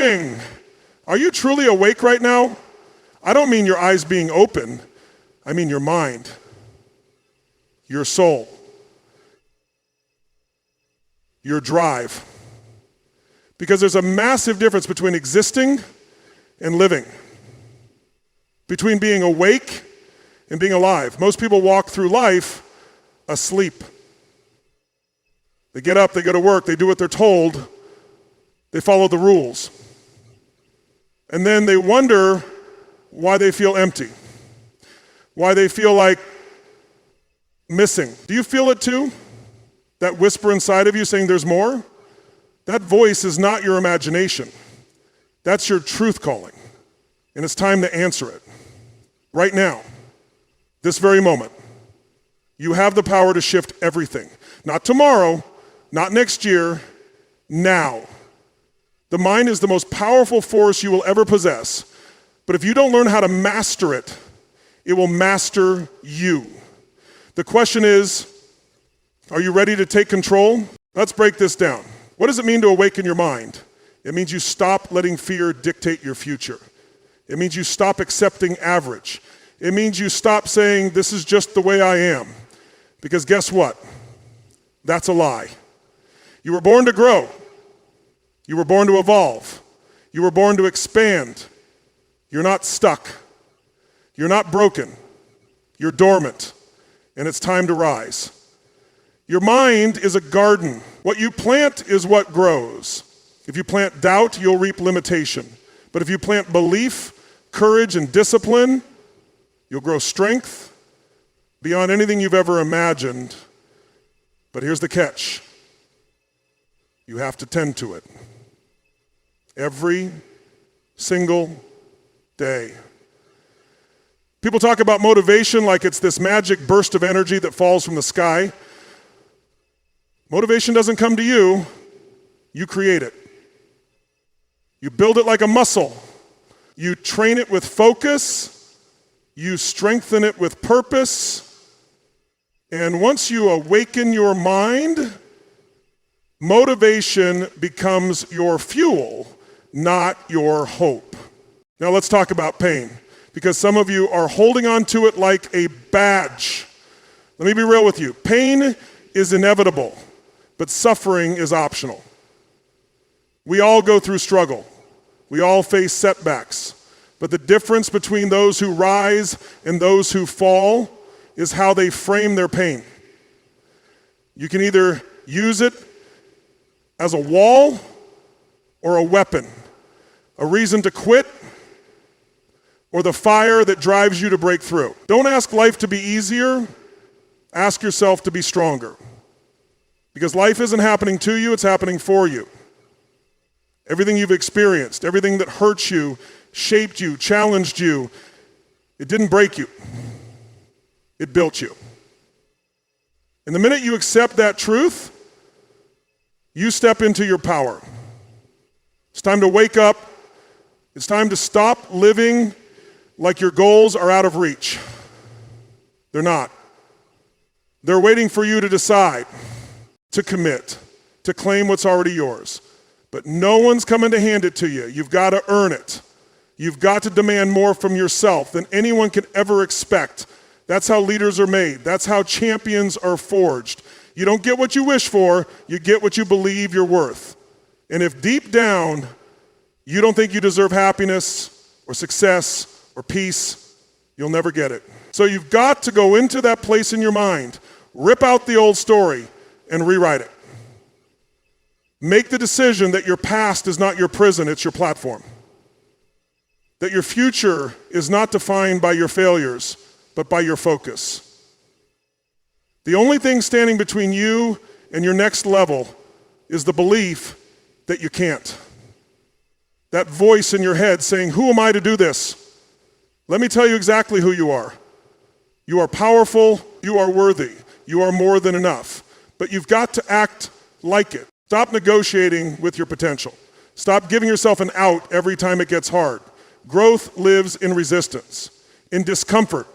morning. Are you truly awake right now? I don't mean your eyes being open. I mean your mind, your soul, your drive. Because there's a massive difference between existing and living, between being awake and being alive. Most people walk through life asleep. They get up, they go to work, they do what they're told, they follow the rules. And then they wonder why they feel empty, why they feel like missing. Do you feel it too? That whisper inside of you saying there's more? That voice is not your imagination. That's your truth calling. And it's time to answer it. Right now, this very moment, you have the power to shift everything. Not tomorrow, not next year, now. The mind is the most powerful force you will ever possess. But if you don't learn how to master it, it will master you. The question is, are you ready to take control? Let's break this down. What does it mean to awaken your mind? It means you stop letting fear dictate your future. It means you stop accepting average. It means you stop saying, this is just the way I am. Because guess what? That's a lie. You were born to grow. You were born to evolve. You were born to expand. You're not stuck. You're not broken. You're dormant. And it's time to rise. Your mind is a garden. What you plant is what grows. If you plant doubt, you'll reap limitation. But if you plant belief, courage, and discipline, you'll grow strength beyond anything you've ever imagined. But here's the catch. You have to tend to it. Every single day. People talk about motivation like it's this magic burst of energy that falls from the sky. Motivation doesn't come to you, you create it. You build it like a muscle. You train it with focus. You strengthen it with purpose. And once you awaken your mind, motivation becomes your fuel, not your hope. Now let's talk about pain, because some of you are holding on to it like a badge. Let me be real with you. Pain is inevitable, but suffering is optional. We all go through struggle. We all face setbacks. But the difference between those who rise and those who fall is how they frame their pain. You can either use it as a wall or a weapon, a reason to quit, or the fire that drives you to break through. Don't ask life to be easier, ask yourself to be stronger. Because life isn't happening to you, it's happening for you. Everything you've experienced, everything that hurt you, shaped you, challenged you, it didn't break you. It built you. And the minute you accept that truth, you step into your power. It's time to wake up. It's time to stop living like your goals are out of reach. They're not. They're waiting for you to decide, to commit, to claim what's already yours. But no one's coming to hand it to you. You've got to earn it. You've got to demand more from yourself than anyone can ever expect. That's how leaders are made. That's how champions are forged. You don't get what you wish for, you get what you believe you're worth. And if deep down you don't think you deserve happiness or success or peace, you'll never get it. So you've got to go into that place in your mind, rip out the old story, and rewrite it. Make the decision that your past is not your prison, it's your platform. That your future is not defined by your failures, but by your focus. The only thing standing between you and your next level is the belief that you can't. That voice in your head saying, who am I to do this? Let me tell you exactly who you are. You are powerful, you are worthy, you are more than enough. But you've got to act like it. Stop negotiating with your potential. Stop giving yourself an out every time it gets hard. Growth lives in resistance, in discomfort,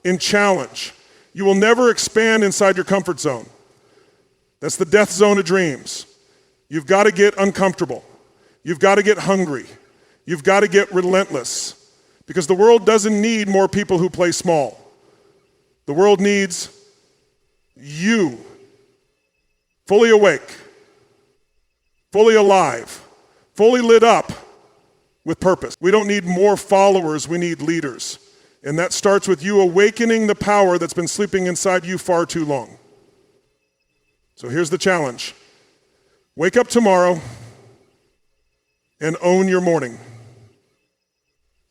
in challenge. You will never expand inside your comfort zone. That's the death zone of dreams. You've got to get uncomfortable. You've got to get hungry. You've got to get relentless because the world doesn't need more people who play small. The world needs you, fully awake, fully alive, fully lit up with purpose. We don't need more followers, we need leaders. And that starts with you awakening the power that's been sleeping inside you far too long. So here's the challenge. Wake up tomorrow and own your morning.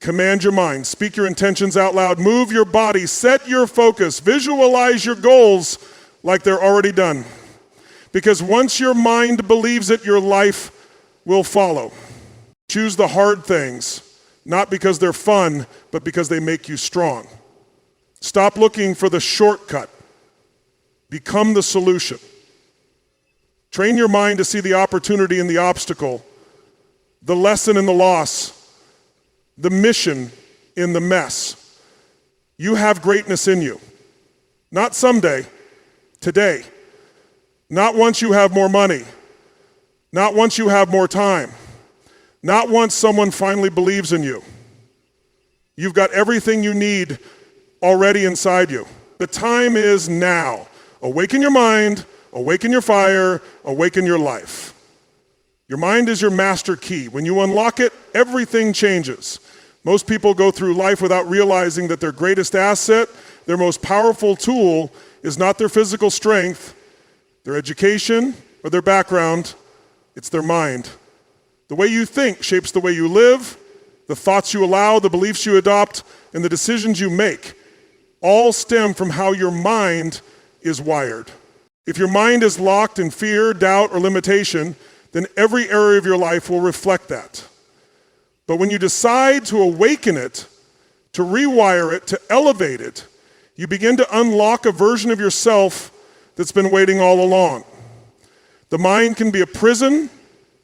Command your mind, speak your intentions out loud, move your body, set your focus, visualize your goals like they're already done. Because once your mind believes it, your life will follow. Choose the hard things, not because they're fun, but because they make you strong. Stop looking for the shortcut. Become the solution. Train your mind to see the opportunity in the obstacle, the lesson in the loss, the mission in the mess. You have greatness in you. Not someday, today. Not once you have more money. Not once you have more time. Not once someone finally believes in you. You've got everything you need already inside you. The time is now. Awaken your mind, awaken your fire, awaken your life. Your mind is your master key. When you unlock it, everything changes. Most people go through life without realizing that their greatest asset, their most powerful tool, is not their physical strength, their education, or their background. It's their mind. The way you think shapes the way you live, the thoughts you allow, the beliefs you adopt, and the decisions you make all stem from how your mind is wired. If your mind is locked in fear, doubt, or limitation, then every area of your life will reflect that. But when you decide to awaken it, to rewire it, to elevate it, you begin to unlock a version of yourself that's been waiting all along. The mind can be a prison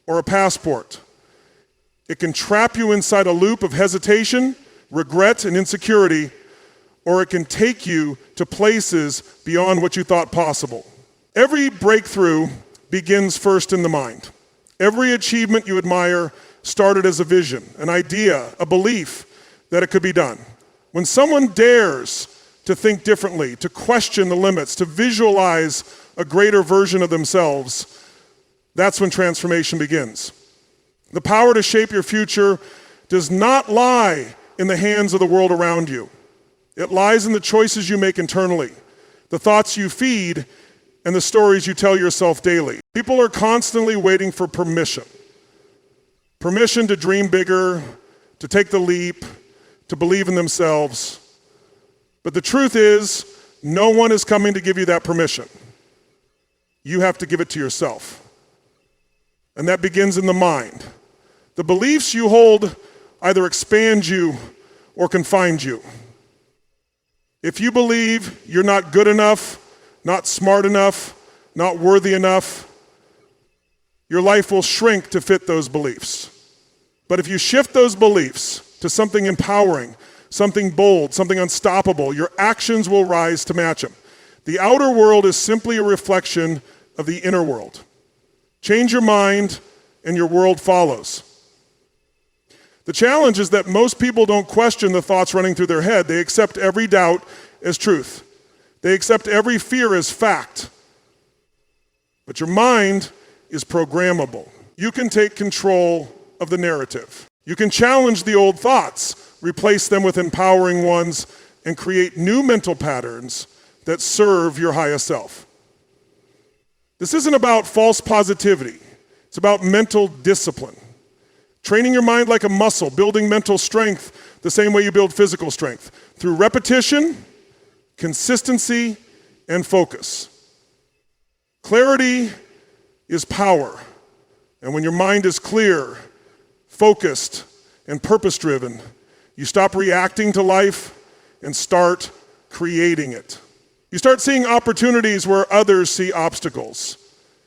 or a passport. It can trap you inside a loop of hesitation, regret, and insecurity, or it can take you to places beyond what you thought possible. Every breakthrough begins first in the mind. Every achievement you admire started as a vision, an idea, a belief that it could be done. When someone dares to think differently, to question the limits, to visualize a greater version of themselves, that's when transformation begins. The power to shape your future does not lie in the hands of the world around you. It lies in the choices you make internally, the thoughts you feed, and the stories you tell yourself daily. People are constantly waiting for permission. Permission to dream bigger, to take the leap, to believe in themselves. But the truth is, no one is coming to give you that permission. You have to give it to yourself. And that begins in the mind. The beliefs you hold either expand you or confine you. If you believe you're not good enough, not smart enough, not worthy enough, your life will shrink to fit those beliefs. But if you shift those beliefs to something empowering, something bold, something unstoppable, your actions will rise to match them. The outer world is simply a reflection of the inner world. Change your mind and your world follows. The challenge is that most people don't question the thoughts running through their head. They accept every doubt as truth. They accept every fear as fact. But your mind is programmable. You can take control of the narrative. You can challenge the old thoughts, replace them with empowering ones, and create new mental patterns that serve your highest self. This isn't about false positivity. It's about mental discipline. Training your mind like a muscle, building mental strength the same way you build physical strength, through repetition, consistency, and focus. Clarity is power. And when your mind is clear, focused, and purpose-driven, you stop reacting to life and start creating it. You start seeing opportunities where others see obstacles.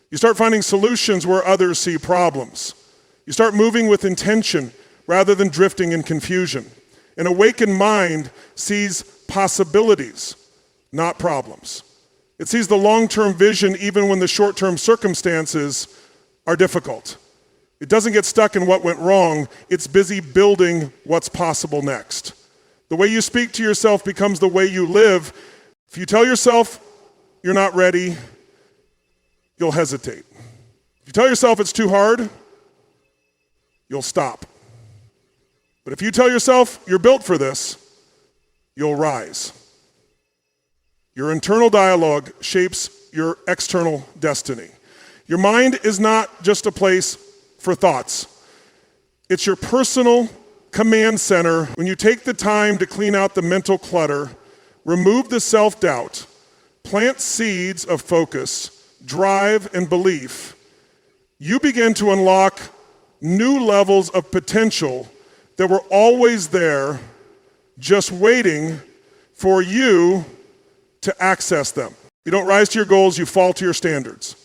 You start finding solutions where others see problems. You start moving with intention rather than drifting in confusion. An awakened mind sees possibilities, not problems. It sees the long-term vision even when the short-term circumstances are difficult. It doesn't get stuck in what went wrong. It's busy building what's possible next. The way you speak to yourself becomes the way you live. If you tell yourself you're not ready, you'll hesitate. If you tell yourself it's too hard, you'll stop. But if you tell yourself you're built for this, you'll rise. Your internal dialogue shapes your external destiny. Your mind is not just a place for thoughts. It's your personal command center. When you take the time to clean out the mental clutter, remove the self-doubt, plant seeds of focus, drive, and belief, you begin to unlock new levels of potential that were always there, just waiting for you to access them. You don't rise to your goals, you fall to your standards.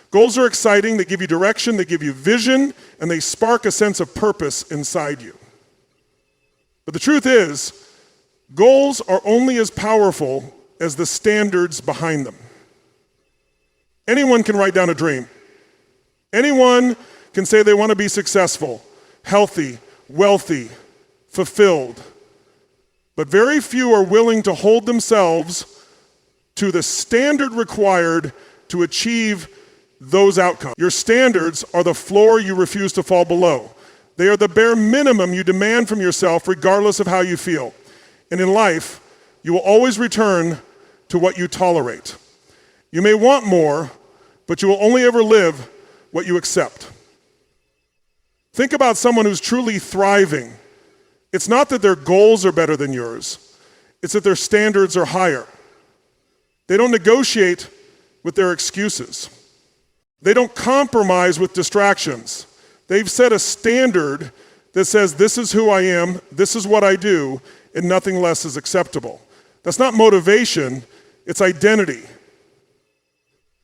Goals are exciting, they give you direction, they give you vision, and they spark a sense of purpose inside you. But the truth is, goals are only as powerful as the standards behind them. Anyone can write down a dream. Anyone can say they want to be successful, healthy, wealthy, fulfilled. But very few are willing to hold themselves to the standard required to achieve those outcomes. Your standards are the floor you refuse to fall below. They are the bare minimum you demand from yourself regardless of how you feel. And in life, you will always return to what you tolerate. You may want more, but you will only ever live what you accept. Think about someone who's truly thriving. It's not that their goals are better than yours. It's that their standards are higher. They don't negotiate with their excuses. They don't compromise with distractions. They've set a standard that says, this is who I am, this is what I do, and nothing less is acceptable. That's not motivation, it's identity.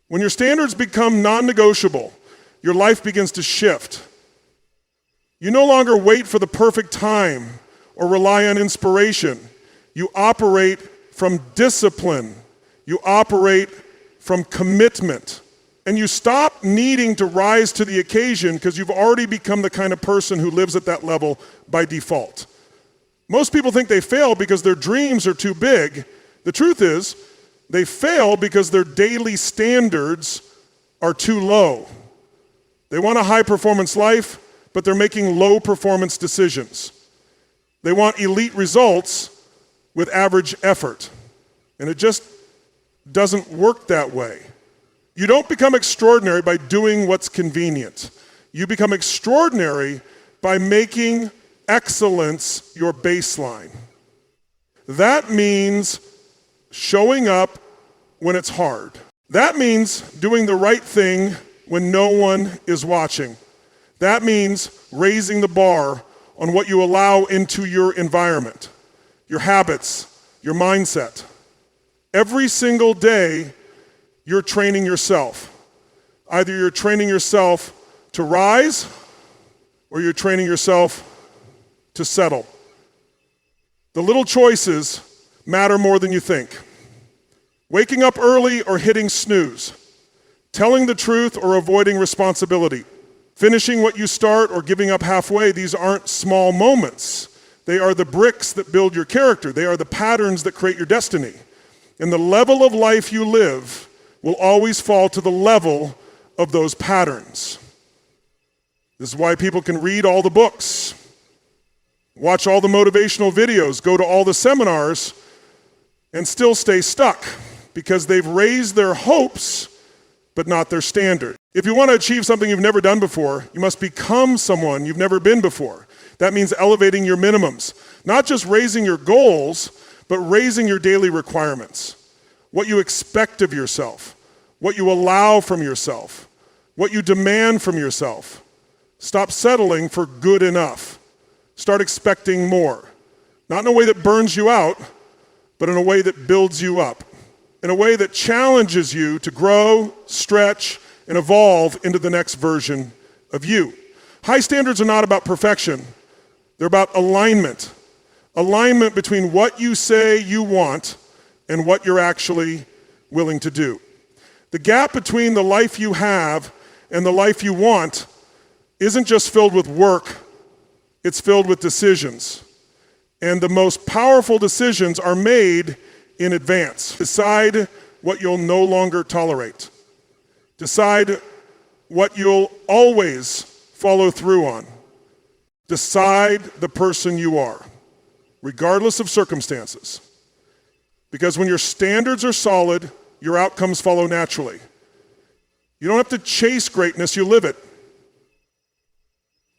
When your standards become non-negotiable, your life begins to shift. You no longer wait for the perfect time or rely on inspiration. You operate from discipline. You operate from commitment. And you stop needing to rise to the occasion because you've already become the kind of person who lives at that level by default. Most people think they fail because their dreams are too big. The truth is, they fail because their daily standards are too low. They want a high-performance life, but they're making low-performance decisions. They want elite results with average effort. And it just doesn't work that way. You don't become extraordinary by doing what's convenient. You become extraordinary by making excellence your baseline. That means showing up when it's hard. That means doing the right thing when no one is watching. That means raising the bar on what you allow into your environment, your habits, your mindset. Every single day, you're training yourself. Either you're training yourself to rise or you're training yourself to settle. The little choices matter more than you think. Waking up early or hitting snooze. Telling the truth or avoiding responsibility. Finishing what you start or giving up halfway. These aren't small moments. They are the bricks that build your character. They are the patterns that create your destiny. And the level of life you live will always fall to the level of those patterns. This is why people can read all the books, watch all the motivational videos, go to all the seminars, and still stay stuck because they've raised their hopes, but not their standard. If you want to achieve something you've never done before, you must become someone you've never been before. That means elevating your minimums, not just raising your goals, but raising your daily requirements. What you expect of yourself, what you allow from yourself, what you demand from yourself. Stop settling for good enough. Start expecting more. Not in a way that burns you out, but in a way that builds you up. In a way that challenges you to grow, stretch, and evolve into the next version of you. High standards are not about perfection. They're about alignment. Alignment between what you say you want and what you're actually willing to do. The gap between the life you have and the life you want isn't just filled with work, it's filled with decisions. And the most powerful decisions are made in advance. Decide what you'll no longer tolerate. Decide what you'll always follow through on. Decide the person you are, regardless of circumstances. Because when your standards are solid, your outcomes follow naturally. You don't have to chase greatness, you live it.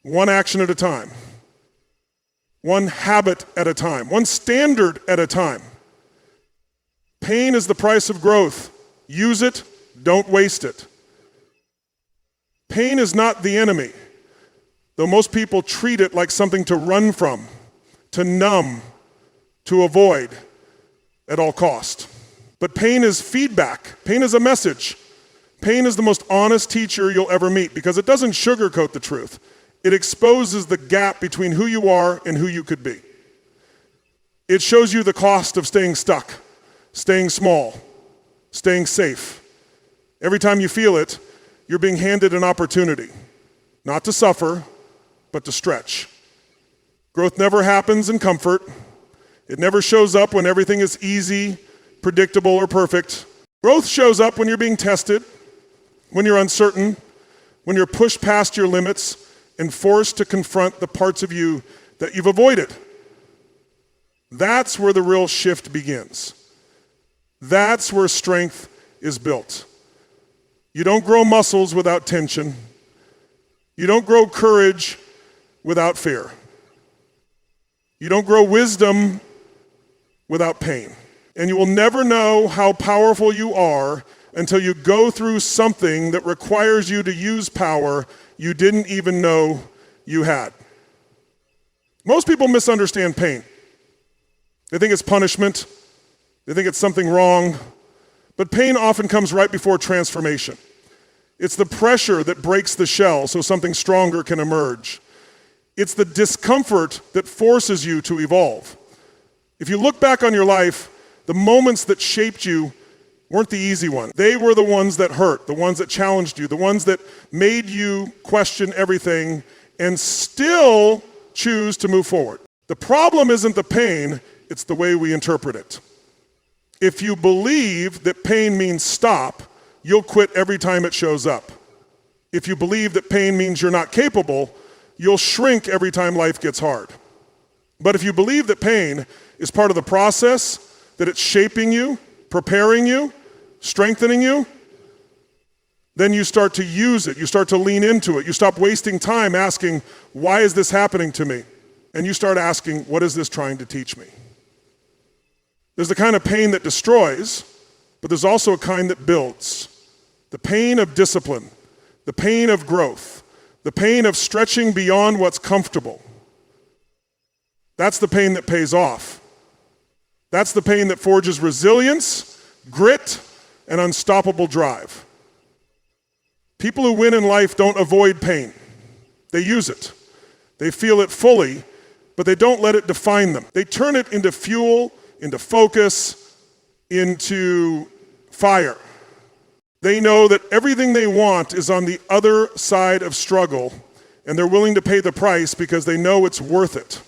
One action at a time. One habit at a time. One standard at a time. Pain is the price of growth. Use it, don't waste it. Pain is not the enemy, though most people treat it like something to run from, to numb, to avoid at all cost. But pain is feedback. Pain is a message. Pain is the most honest teacher you'll ever meet because it doesn't sugarcoat the truth. It exposes the gap between who you are and who you could be. It shows you the cost of staying stuck, staying small, staying safe. Every time you feel it, you're being handed an opportunity, not to suffer, but to stretch. Growth never happens in comfort. It never shows up when everything is easy, predictable, or perfect. Growth shows up when you're being tested, when you're uncertain, when you're pushed past your limits and forced to confront the parts of you that you've avoided. That's where the real shift begins. That's where strength is built. You don't grow muscles without tension. You don't grow courage without fear. You don't grow wisdom without pain. And you will never know how powerful you are until you go through something that requires you to use power you didn't even know you had. Most people misunderstand pain. They think it's punishment. They think it's something wrong. But pain often comes right before transformation. It's the pressure that breaks the shell so something stronger can emerge. It's the discomfort that forces you to evolve. If you look back on your life, the moments that shaped you weren't the easy ones. They were the ones that hurt, the ones that challenged you, the ones that made you question everything and still choose to move forward. The problem isn't the pain, it's the way we interpret it. If you believe that pain means stop, you'll quit every time it shows up. If you believe that pain means you're not capable, you'll shrink every time life gets hard. But if you believe that pain is part of the process, that it's shaping you, preparing you, strengthening you, then you start to use it. You start to lean into it. You stop wasting time asking, why is this happening to me? And you start asking, what is this trying to teach me? There's the kind of pain that destroys, but there's also a kind that builds. The pain of discipline, the pain of growth, the pain of stretching beyond what's comfortable. That's the pain that pays off. That's the pain that forges resilience, grit, and unstoppable drive. People who win in life don't avoid pain. They use it. They feel it fully, but they don't let it define them. They turn it into fuel, into focus, into fire. They know that everything they want is on the other side of struggle, and they're willing to pay the price because they know it's worth it.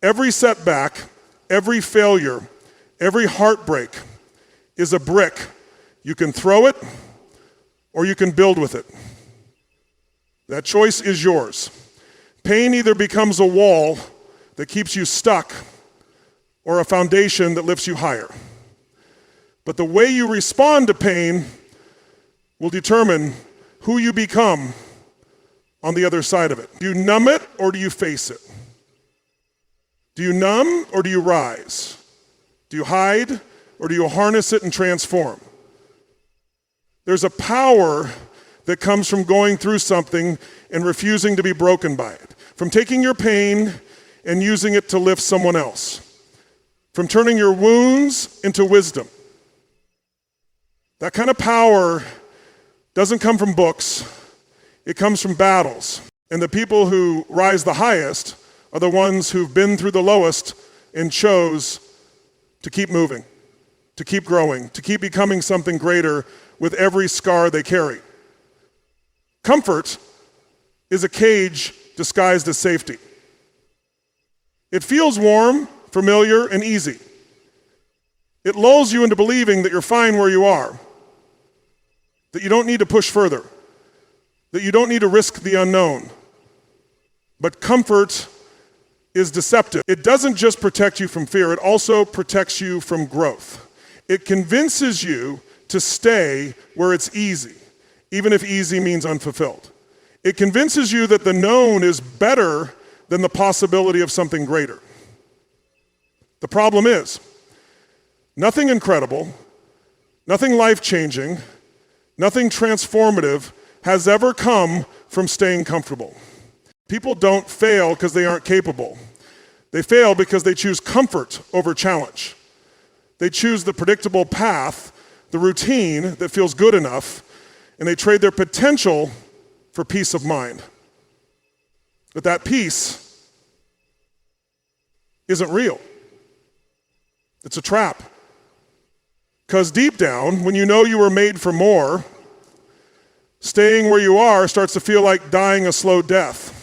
Every setback, every failure, every heartbreak is a brick. You can throw it, or you can build with it. That choice is yours. Pain either becomes a wall that keeps you stuck, or a foundation that lifts you higher. But the way you respond to pain will determine who you become on the other side of it. Do you numb it or do you face it? Do you numb or do you rise? Do you hide or do you harness it and transform? There's a power that comes from going through something and refusing to be broken by it, from taking your pain and using it to lift someone else, from turning your wounds into wisdom. That kind of power doesn't come from books, it comes from battles. And the people who rise the highest are the ones who've been through the lowest and chose to keep moving, to keep growing, to keep becoming something greater with every scar they carry. Comfort is a cage disguised as safety. It feels warm, familiar, and easy. It lulls you into believing that you're fine where you are, that you don't need to push further, that you don't need to risk the unknown. But comfort is deceptive. It doesn't just protect you from fear, it also protects you from growth. It convinces you to stay where it's easy, even if easy means unfulfilled. It convinces you that the known is better than the possibility of something greater. The problem is, nothing incredible, nothing life-changing, nothing transformative has ever come from staying comfortable. People don't fail because they aren't capable. They fail because they choose comfort over challenge. They choose the predictable path, the routine that feels good enough, and they trade their potential for peace of mind. But that peace isn't real. It's a trap. Because deep down, when you know you were made for more, staying where you are starts to feel like dying a slow death.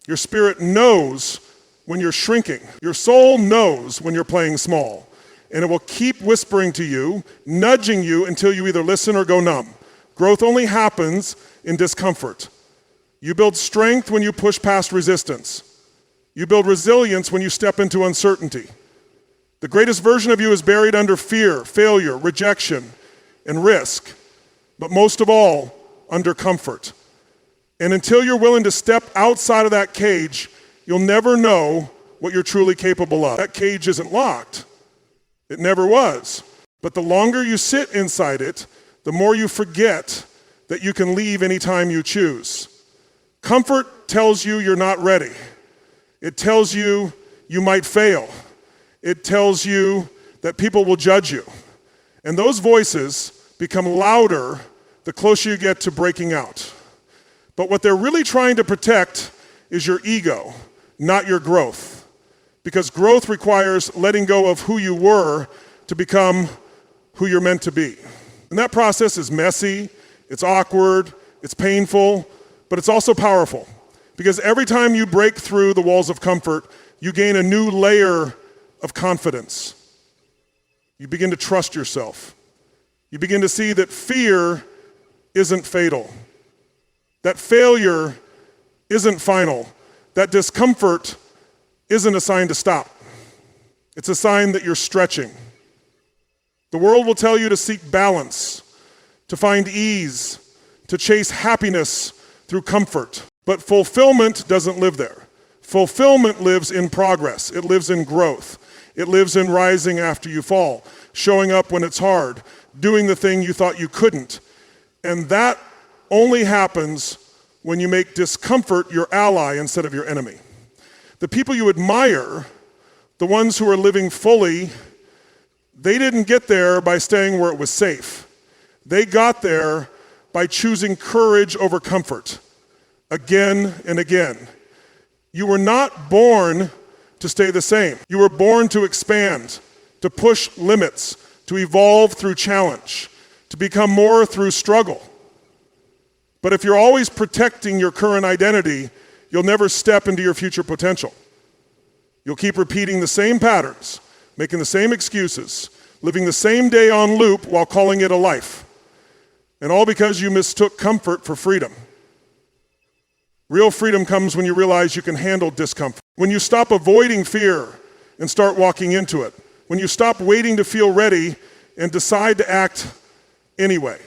Your spirit knows when you're shrinking. Your soul knows when you're playing small. And it will keep whispering to you, nudging you until you either listen or go numb. Growth only happens in discomfort. You build strength when you push past resistance. You build resilience when you step into uncertainty. The greatest version of you is buried under fear, failure, rejection, and risk. But most of all, under comfort. And until you're willing to step outside of that cage, you'll never know what you're truly capable of. That cage isn't locked. It never was. But the longer you sit inside it, the more you forget that you can leave anytime you choose. Comfort tells you you're not ready. It tells you you might fail. It tells you that people will judge you. And those voices become louder the closer you get to breaking out. But what they're really trying to protect is your ego, not your growth. Because growth requires letting go of who you were to become who you're meant to be. And that process is messy, it's awkward, it's painful, but it's also powerful. Because every time you break through the walls of comfort, you gain a new layer of confidence. You begin to trust yourself. You begin to see that fear isn't fatal. That failure isn't final. That discomfort isn't a sign to stop. It's a sign that you're stretching. The world will tell you to seek balance, to find ease, to chase happiness through comfort. But fulfillment doesn't live there. Fulfillment lives in progress. It lives in growth. It lives in rising after you fall, showing up when it's hard, doing the thing you thought you couldn't. And that only happens when you make discomfort your ally instead of your enemy. The people you admire, the ones who are living fully, they didn't get there by staying where it was safe. They got there by choosing courage over comfort, again and again. You were not born to stay the same. You were born to expand, to push limits, to evolve through challenge, to become more through struggle. But if you're always protecting your current identity, you'll never step into your future potential. You'll keep repeating the same patterns, making the same excuses, living the same day on loop while calling it a life. And all because you mistook comfort for freedom. Real freedom comes when you realize you can handle discomfort. When you stop avoiding fear and start walking into it. When you stop waiting to feel ready and decide to act anyway.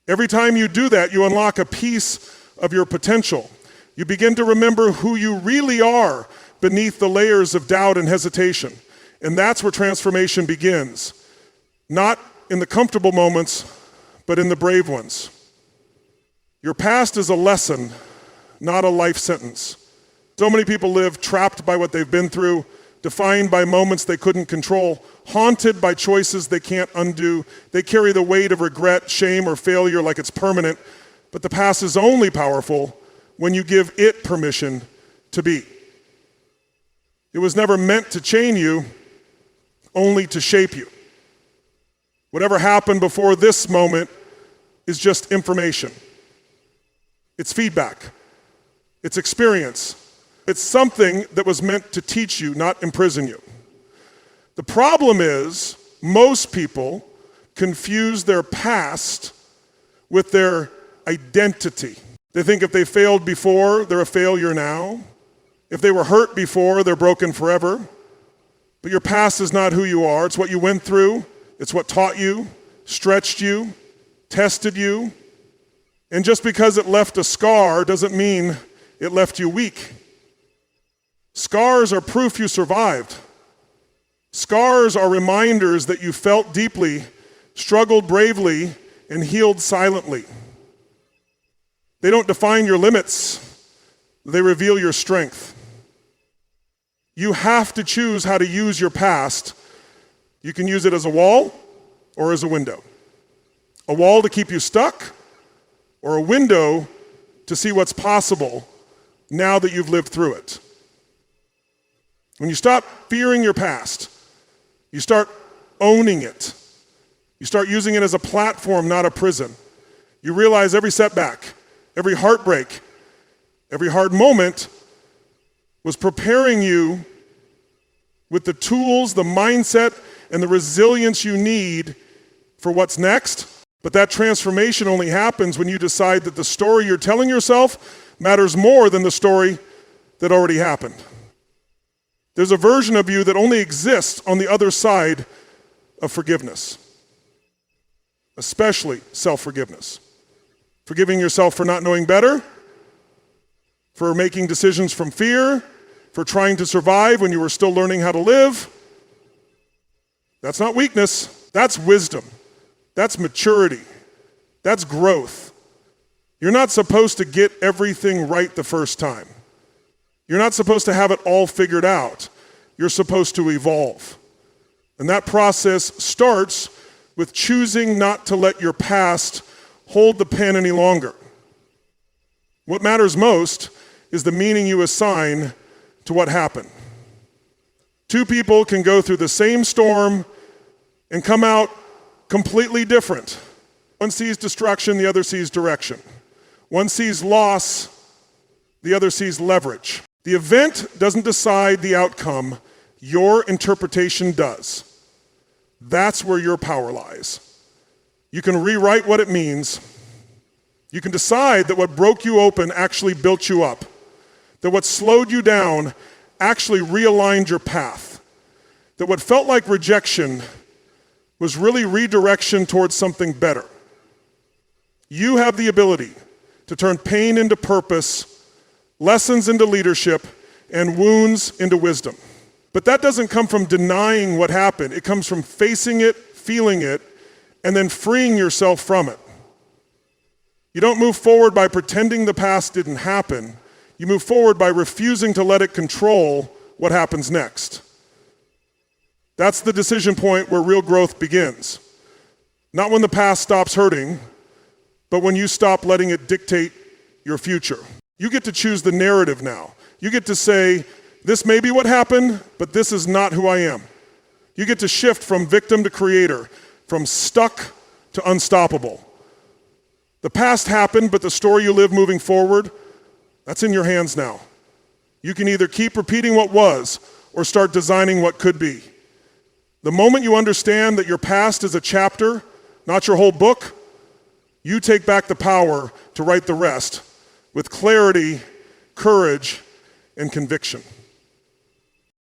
Every time you do that, you unlock a piece of your potential. You begin to remember who you really are beneath the layers of doubt and hesitation. And that's where transformation begins. Not in the comfortable moments, but in the brave ones. Your past is a lesson, not a life sentence. So many people live trapped by what they've been through, defined by moments they couldn't control, haunted by choices they can't undo. They carry the weight of regret, shame, or failure like it's permanent. But the past is only powerful when you give it permission to be. It was never meant to chain you, only to shape you. Whatever happened before this moment is just information. It's feedback. It's experience. It's something that was meant to teach you, not imprison you. The problem is, most people confuse their past with their identity. They think if they failed before, they're a failure now. If they were hurt before, they're broken forever. But your past is not who you are. It's what you went through. It's what taught you, stretched you, tested you. And just because it left a scar doesn't mean it left you weak. Scars are proof you survived. Scars are reminders that you felt deeply, struggled bravely, and healed silently. They don't define your limits. They reveal your strength. You have to choose how to use your past. You can use it as a wall or as a window. A wall to keep you stuck, or a window to see what's possible now that you've lived through it. When you stop fearing your past, you start owning it. You start using it as a platform, not a prison. You realize every setback, every heartbreak, every hard moment was preparing you with the tools, the mindset, and the resilience you need for what's next. But that transformation only happens when you decide that the story you're telling yourself matters more than the story that already happened. There's a version of you that only exists on the other side of forgiveness, especially self-forgiveness. Forgiving yourself for not knowing better, for making decisions from fear, for trying to survive when you were still learning how to live. That's not weakness, that's wisdom. That's maturity. That's growth. You're not supposed to get everything right the first time. You're not supposed to have it all figured out. You're supposed to evolve. And that process starts with choosing not to let your past hold the pen any longer. What matters most is the meaning you assign to what happened. Two people can go through the same storm and come out completely different. One sees destruction, the other sees direction. One sees loss, the other sees leverage. The event doesn't decide the outcome, your interpretation does. That's where your power lies. You can rewrite what it means. You can decide that what broke you open actually built you up, that what slowed you down actually realigned your path, that what felt like rejection was really redirection towards something better. You have the ability to turn pain into purpose, lessons into leadership, and wounds into wisdom. But that doesn't come from denying what happened. It comes from facing it, feeling it, and then freeing yourself from it. You don't move forward by pretending the past didn't happen. You move forward by refusing to let it control what happens next. That's the decision point where real growth begins. Not when the past stops hurting, but when you stop letting it dictate your future. You get to choose the narrative now. You get to say, this may be what happened, but this is not who I am. You get to shift from victim to creator, from stuck to unstoppable. The past happened, but the story you live moving forward, that's in your hands now. You can either keep repeating what was or start designing what could be. The moment you understand that your past is a chapter, not your whole book, you take back the power to write the rest with clarity, courage, and conviction.